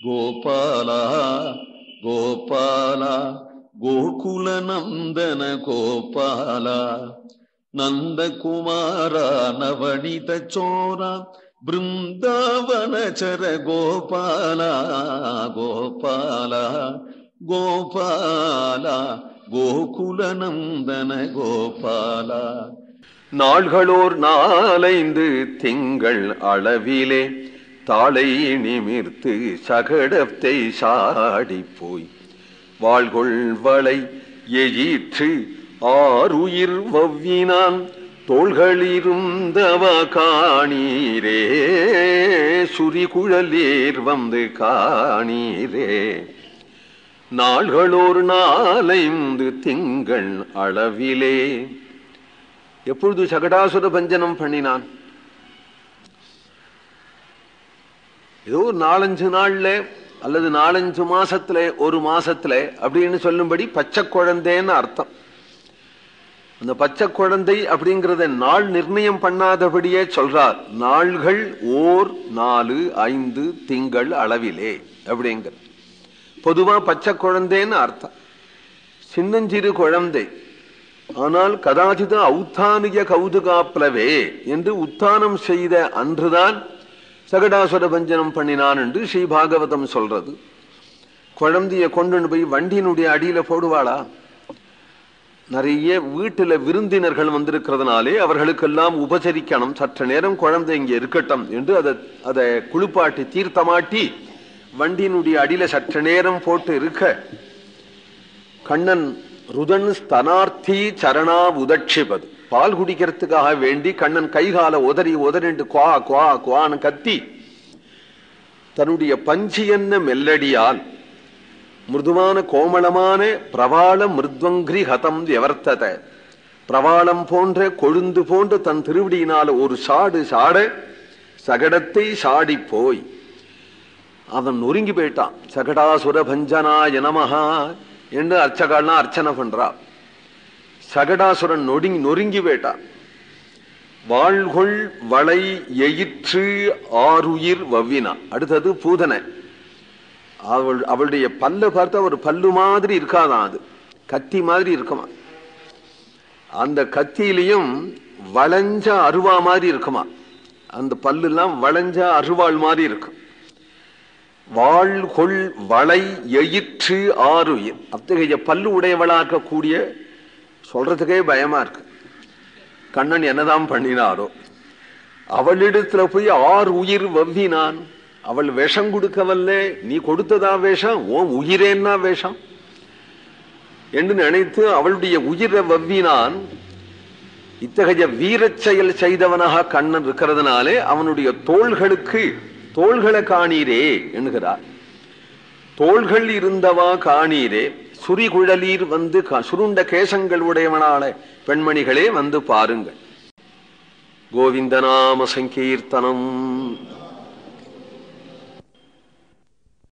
கோபாலா கோபாலா கோகுல நந்தன கோபாலா நந்தகுமாரா நவனித சோரா பிருந்தாவனச்சர கோபாலா கோபாலா கோபாலா கோகுல நந்தன கோபாலா. நாள்களோர் நாலைந்து திங்கள் அளவிலே தாளை நிமிர்த்து சகடத்தை சாடி போய் வாழ்கொள் வளை எயிற்று ஆறுயிர் வவ்வினான் தோள்களிருந்தவ காணீரே சுரிகுழலீர் வந்து காணீரே. நாள்களோர் நாலைந்து திங்கள் அளவிலே எப்பொழுது சகடாசுர பஞ்சனம் பண்ணினான்? ஏதோ 4-5 நாள்ல அல்லது 4-5 மாசத்துல, ஒரு மாசத்துல அப்படின்னு சொல்லும்படி பச்சை குழந்தைன்னு அர்த்தம். அந்த பச்சை குழந்தை அப்படிங்கிறத நாள் நிர்ணயம் பண்ணாதபடியே சொல்றார். நாள்கள் ஓர் 4-5 திங்கள் அளவிலே அப்படிங்கிற பொதுவா பச்சை குழந்தைன்னு அர்த்தம். சின்னஞ்சிறு குழந்தை. ஆனால் கதாச்சித ஔத்தானிய கௌதுகாப்ளவே என்று உத்தானம் செய்த அன்றுதான் சகடாசுர பஞ்சனம் பண்ணினான் என்று ஸ்ரீ பாகவதம் சொல்றது. குழந்தைய கொண்டு போய் வண்டியினுடைய அடியில போடுவாளா? நிறைய வீட்டுல விருந்தினர்கள் வந்திருக்கிறதுனாலே அவர்களுக்கெல்லாம் உபசரிக்கணும், சற்ற நேரம் குழந்தை இங்க இருக்கட்டும் என்று அதை குளிப்பாட்டி தீர்த்தமாட்டி வண்டியினுடைய அடியில சற்ற நேரம் போட்டு இருக்க கண்ணன் ருதன் ஸ்தனார்த்தி சரணா உதட்சிபது பால் குடிக்கிறதுக்காக வேண்டி கண்ணன் கைகால உதறிண்டு குவா குவா குவான்னு கத்தி தன்னுடைய பஞ்சி என்ன மெல்லடியால் மிருதுவான கோமளமான பிரவாள மிருத்வங்கிரி ஹதம் வியவர்த்தத பிரவாளம் போன்ற கொழுந்து போன்ற தன் திருவடியினால ஒரு சாடு சாட சகடத்தை சாடி போய் அவன் நொறுங்கி போயிட்டான். சகடாசுர பஞ்சனாய நமஹா என்று அர்ச்சகாலாம் அர்ச்சனை பண்றா. சகடாசுரன் நொறுங்கி போயிட்டான். வாழ்கொள் வளை எயிற்று ஆறுயிர் வவ்வினா. அடுத்தது பூதனை. அவளுடைய பல்ல பார்த்தா ஒரு பல்லு மாதிரி இருக்காதான், அது கத்தி மாதிரி இருக்குமா. அந்த கத்தியிலையும் வளைஞ்ச அருவா மாதிரி இருக்குமா. அந்த பல்லுலாம் வளைஞ்ச அருவாள் மாதிரி இருக்கும். வாழ்கொள் வளை எயிற்று ஆறுயிர். அத்தகைய பல்லு உடையவளாக்கக்கூடிய சொல்றதுக்கே பயமா இருக்கு. கண்ணன் என்னதான் பண்ணினாரோ அவளிடத்துல போய் 6 உயிர் வவ்வினான். அவள் விஷம் கொடுக்கவல்ல, நீ கொடுத்ததா வேஷம், ஓம் உயிரேன்னா வேஷம் என்று நினைத்து அவளுடைய உயிரை வவ்வினான். இத்தகைய வீரச் செயல் செய்தவனாக கண்ணன் இருக்கிறதுனாலே அவனுடைய தோள்களை காணீரே என்கிறார். தோள்கள் இருந்தவா காணீரே சுரிகுழலீர் வந்து சுருண்ட கேசங்கள் உடையவனால பெண்மணிகளே வந்து பாருங்கள். கோவிந்தநாம சங்கீர்த்தனம்.